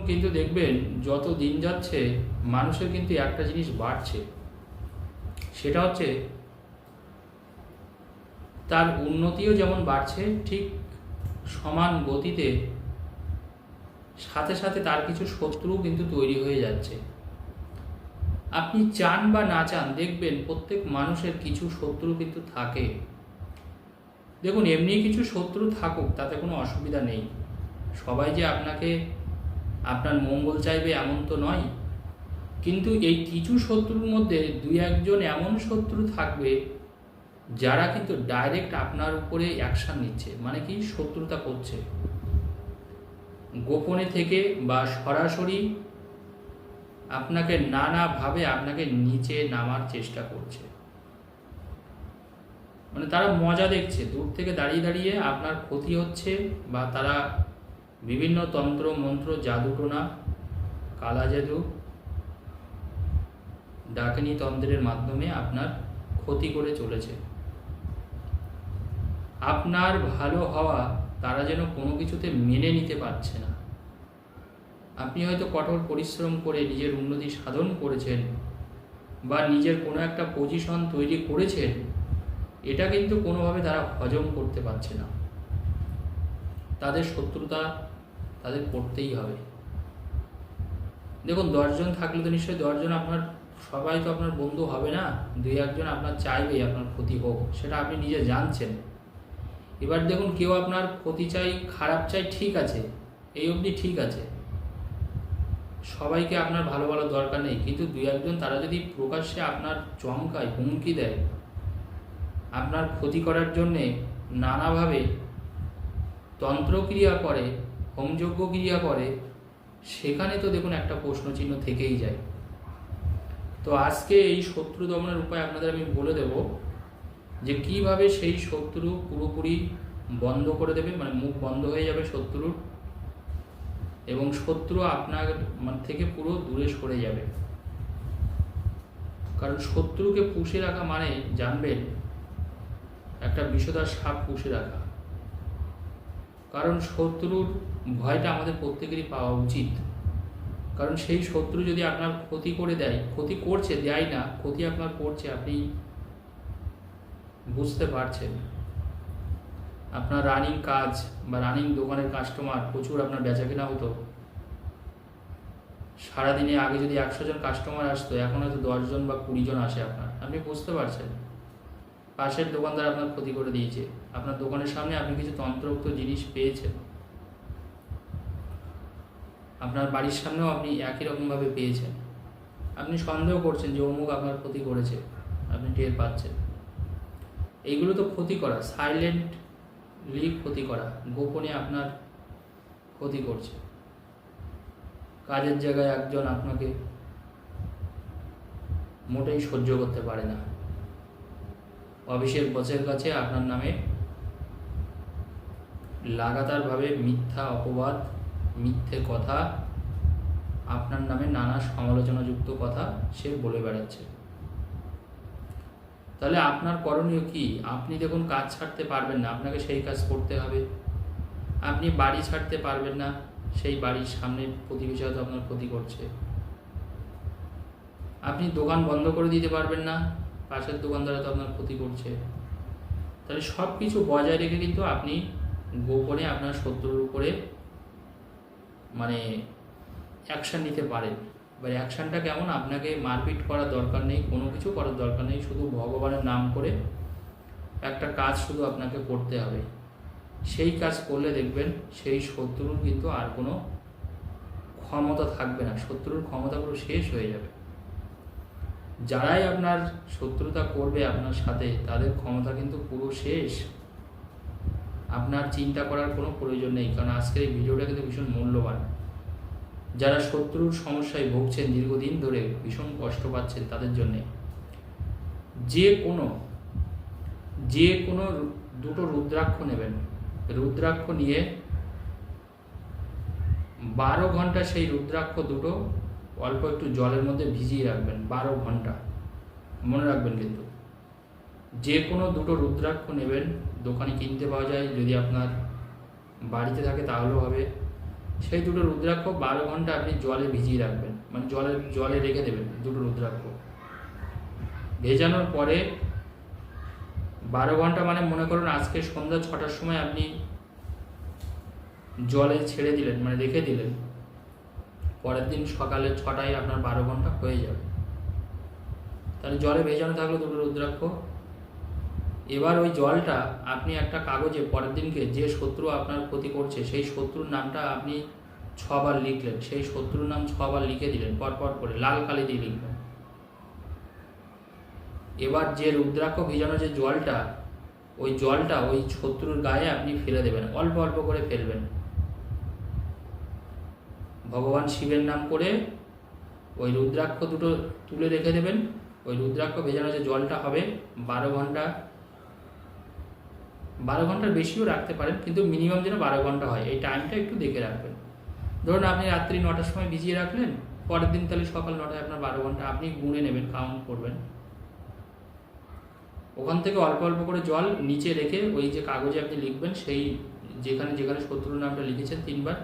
কিন্তু দেখবেন যত দিন যাচ্ছে মানুষের কিন্তু একটা জিনিস বাড়ছে, সেটা হচ্ছে তার উন্নতিও যেমন বাড়ছে, ঠিক সমান গতিতে সাথে সাথে তার কিছু শত্রু কিন্তু তৈরি হয়ে যাচ্ছে। আপনি চান বা না চান, দেখবেন প্রত্যেক মানুষের কিছু শত্রু কিন্তু থাকে। দেখুন, এমনি কিছু শত্রু থাকুক, তাতে কোনো অসুবিধা নেই। সবাই যে আপনাকে আপনার মঙ্গল চাইবে এমন তো নয়, কিন্তু এই কিছু শত্রুর মধ্যে দুই একজন এমন শত্রু থাকবে যারা কিন্তু ডাইরেক্ট আপনার উপরে অ্যাকশান নিচ্ছে, মানে কি শত্রুতা করছে, গোপনে থেকে বা সরাসরি আপনাকে নানাভাবে আপনাকে নিচে নামার চেষ্টা করছে। মানে তারা মজা দেখছে, দূর থেকে দাঁড়িয়ে দাঁড়িয়ে আপনার ক্ষতি হচ্ছে, বা তারা বিভিন্ন তন্ত্র মন্ত্র জাদুটোনা কালা জাদু ডাকিনী তন্ত্রের মাধ্যমে আপনার ক্ষতি করে চলেছে। আপনার ভালো হওয়া তারা যেন কোনো কিছুতে মেনে নিতে পারছে না। আপনি হয়তো কঠোর পরিশ্রম করে নিজের উন্নতি সাধন করেছেন বা নিজের কোনো একটা পজিশন তৈরি করেছেন, এটা কিন্তু কোনোভাবে তারা হজম করতে পারছে না। তাদের শত্রুতা তাদের করতেই হবে। দেখুন, 10 জন থাকলে তো নিশ্চয়ই 10 জন আপনার, সবাই তো আপনার বন্ধু হবে না, দুই একজন আপনার চাইবেই আপনার ক্ষতি হোক, সেটা আপনি নিজে জানছেন। এবার দেখুন, কেউ আপনার ক্ষতি চাই, খারাপ চাই, ঠিক আছে, এই অবধি ঠিক আছে, সবাইকে আপনার ভালো ভালো দরকার নেই, কিন্তু দুই একজন তারা যদি প্রকাশ্যে আপনার চমকায়, হুমকি দেয়, আপনার ক্ষতি করার জন্যে নানাভাবে তন্ত্রক্রিয়া করে, হোমযজ্ঞ ক্রিয়া করে, সেখানে তো দেখুন একটা প্রশ্নচিহ্ন থেকেই যায়। তো আজকে এই শত্রু দমনের উপায় আপনাদের আমি বলে দেব, যে কিভাবে সেই শত্রু পুরোপুরি বন্ধ করে দেবে, মানে মুখ বন্ধ হয়ে যাবে শত্রুর, এবং শত্রু আপনার থেকে পুরো দূরে সরে যাবে। কারণ শত্রুকে পুষে রাখা মানে জানবেন একটা বিষধর সাপ পুষে রাখা। কারণ শত্রুর ভয়টা আমাদের প্রত্যেকেরই পাওয়া উচিত। কারণ সেই শত্রু যদি আপনার ক্ষতি করে দেয়, ক্ষতি করছে, দেয় না, ক্ষতি আপনার করছে, আপনি বুঝতে পারছেন। আপনার রানিং কাজ বা রানিং দোকানের কাস্টমার প্রচুর, আপনার বেচাকেনা হতো, সারাদিনে আগে যদি 100 জন কাস্টমার আসতো, এখন হয়তো 10 জন বা 20 জন আসে আপনার, আপনি বুঝতে পারছেন। পাশের দোকানদার আপনার ক্ষতি করে দিয়েছে, আপনার দোকানের সামনে আপনি কিছু তন্ত্রোক্ত জিনিস পেয়েছেন, আপনার বাড়ির সামনেও আপনি একই রকমভাবে পেয়েছেন, আপনি সন্দেহ করছেন যে অমুক আপনার ক্ষতি করেছে, আপনি টের পাচ্ছেন। এইগুলো তো ক্ষতি করা, সাইলেন্টলি ক্ষতি করা, গোপনে আপনার ক্ষতি করছে। কাজের জায়গায় একজন আপনাকে মোটেই সহ্য করতে পারে না, অফিসের বসের কাছে আপনার নামে লাগাতারভাবে মিথ্যা অপবাদ, মিথ্যে কথা, আপনার নামে নানা সমালোচনাযুক্ত কথা সে বলে বেড়াচ্ছে। তাহলে আপনার করণীয় কি? আপনি দেখুন, কাজ ছাড়তে পারবেন না, আপনাকে সেই কাজ করতে হবে। আপনি বাড়ি ছাড়তে পারবেন না, সেই বাড়ির সামনে প্রতিবেশী হয়তো আপনার ক্ষতি করছে। আপনি দোকান বন্ধ করে দিতে পারবেন না, পাশের দোকানদার তো আপনার ক্ষতি করছে। তাহলে সব কিছু বজায় রেখে কিন্তু আপনি গোপনে আপনার শত্রুর উপরে মানে অ্যাকশান নিতে পারেন। এবার অ্যাকশানটা কেমন? আপনাকে মারপিট করার দরকার নেই, কোনো কিছু করার দরকার নেই, শুধু ভগবানের নাম করে একটা কাজ শুধু আপনাকে করতে হবে। সেই কাজ করলে দেখবেন সেই শত্রুর কিন্তু আর কোনো ক্ষমতা থাকবে না, শত্রুর ক্ষমতা পুরো শেষ হয়ে যাবে। যারাই আপনার শত্রুতা করবে আপনার সাথে, তাদের ক্ষমতা কিন্তু পুরো শেষ। আপনার চিন্তা করার কোনো প্রয়োজন নেই, কারণ আজকের এই ভিডিওটা কিন্তু ভীষণ মূল্যবান। যারা শত্রুর সমস্যায় ভুগছেন, দীর্ঘদিন ধরে ভীষণ কষ্ট পাচ্ছেন, তাদের জন্যে যে কোনো দুটো রুদ্রাক্ষ নেবেন, রুদ্রাক্ষ নিয়ে 12 ঘন্টা সেই রুদ্রাক্ষ দুটো অল্প একটু জলের মধ্যে ভিজিয়ে রাখবেন, 12 ঘন্টা মনে রাখবেন। কিন্তু যে কোনো দুটো রুদ্রাক্ষ নেবেন, দোকানে কিনতে পাওয়া যায়, যদি আপনার বাড়িতে থাকে তাহলেও হবে, সেই দুটো রুদ্রাক্ষ 12 ঘন্টা আপনি জলে ভিজিয়ে রাখবেন, মানে জলে রেখে দেবেন দুটো রুদ্রাক্ষ। ভেজানোর পরে 12 ঘন্টা মানে মনে করুন আজকে সন্ধ্যা 6টার সময় আপনি জলে ছেড়ে দিলেন, মানে রেখে দিলেন, পরের দিন সকালে 6টায় আপনার 12 ঘন্টা হয়ে যাবে। তাহলে জলে ভেজানো থাকলো দুটো রুদ্রাক্ষ। এবার ওই জলটা আপনি একটা কাগজে পরের দিনকে যে শত্রু আপনার ক্ষতি করছে সেই শত্রুর নামটা আপনি 6 বার লিখলেন, সেই শত্রুর নাম 6 বার লিখে দিলেন পরপর করে, লাল কালি দিয়ে লিখবেন। এবার যে রুদ্রাক্ষ ভিজানো যে জলটা, ওই জলটা ওই শত্রুর গায়ে আপনি ফেলে দেবেন, অল্প অল্প করে ফেলবেন। ভগবান শিবের নাম করে ওই রুদ্রাক্ষ দুটো তুলে রেখে দেবেন। ওই রুদ্রাক্ষ ভেজানো যে জলটা হবে 12 ঘন্টা, 12 ঘন্টার বেশিও রাখতে পারেন, কিন্তু মিনিমাম যেন 12 ঘন্টা হয়, এই টাইমটা একটু দেখে রাখবেন। ধরুন আপনি রাত্রি 9টার সময় ভিজিয়ে রাখলেন, পরের দিন তাহলে সকাল 9টায় আপনার 12 ঘন্টা, আপনি গুনে নেবেন, কাউন্ট করবেন। ওখান থেকে অল্প অল্প করে জল নিচে রেখে ওই যে কাগজে আপনি লিখবেন, সেই যেখানে যেখানে শত্রুর নামটা লিখেছেন 3 বার,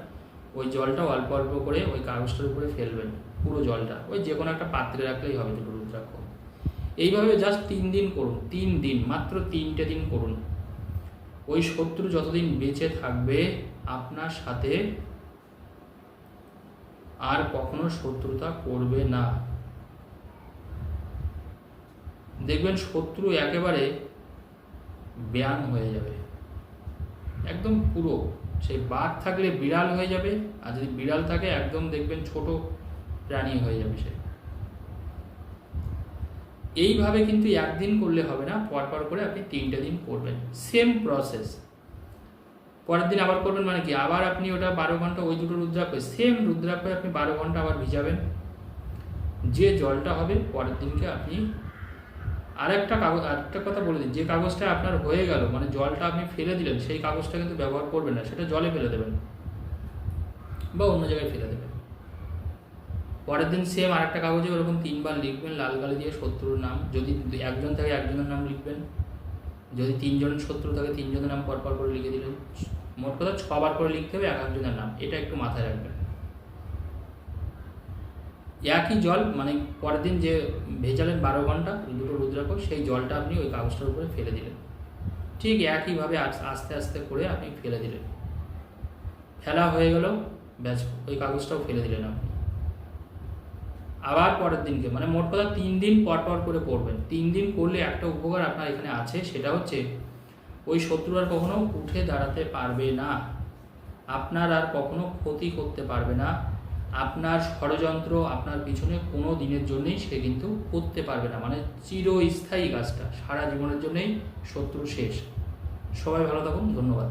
ওই জলটা অল্প অল্প করে ওই কাগজটার উপরে ফেলবেন, পুরো জলটা। ওই যে কোনো একটা পাত্রে রাখলেই হবে দুটো রুদ্রাক্ষ। এইভাবে জাস্ট 3 দিন করুন, 3 দিন, মাত্র 3টে দিন করুন। ওই শত্রু যতদিন বেঁচে থাকবে আপনার সাথে আর কখনো শত্রুতা করবে না। দেখবেন শত্রু একেবারে ব্যায়াম হয়ে যাবে, একদম পুরো। সেই বাঘ থাকলে বিড়াল হয়ে যাবে, আর যদি বিড়াল থাকে একদম দেখবেন ছোট প্রাণী হয়ে যাবে সে। এইভাবে কিন্তু একদিন করলে হবে না, পরপর করে আপনি 3টে দিন করবেন, সেম প্রসেস। পরের দিন আবার করবেন, মানে কি আবার আপনি ওটা 12 ঘন্টা ওই দুটো রুদ্রাক্ষ, সেম রুদ্রাক্ষ আপনি 12 ঘন্টা আবার ভিজাবেন। যে জলটা হবে পরের দিনকে আপনি আরেকটা কথা বলে দিন, যে কাগজটা আপনার হয়ে গেল, মানে জলটা আপনি ফেলে দিলেন, সেই কাগজটা কিন্তু ব্যবহার করবেন না, সেটা জলে ফেলে দেবেন বা অন্য জায়গায় ফেলে দেবেন। পরের দিন সেম আরেকটা কাগজে ওরকম 3 বার লিখবেন লাল কালি দিয়ে শত্রুর নাম। যদি একজন থাকে একজনের নাম লিখবেন, যদি 3 জন শত্রু থাকে 3 জনের নাম পরপর করে লিখে দিলেন। মোট কথা 6 বার করে লিখতে হবে এক একজনের নাম, এটা একটু মাথায় রাখবেন। একই জল, মানে পরের দিন যে ভেজালেন 12 ঘন্টা দুটো রুদ্রাক্ষ, সেই জলটা আপনি ওই কাগজটার উপরে ফেলে দিলেন। ঠিক একইভাবে আস্তে আস্তে করে আপনি ফেলে দিলেন, ফেলা হয়ে গেল, ব্যাস ওই কাগজটাও ফেলে দিলেন আপনি। আবার পরের দিনকে, মানে মোট কথা 3 দিন পরপর করে করবেন। 3 দিন করলে একটা উপকার আপনার এখানে আছে, সেটা হচ্ছে ওই শত্রু আর কখনো উঠে দাঁড়াতে পারবে না, আপনার আর কখনো ক্ষতি করতে পারবে না, আপনার ষড়যন্ত্র আপনার পিছনে কোনো দিনের জন্যই সে কিন্তু করতে পারবে না। মানে চিরস্থায়ী কাজটা, সারা জীবনের জন্যই শত্রু শেষ। সবাই ভালো থাকুন, ধন্যবাদ।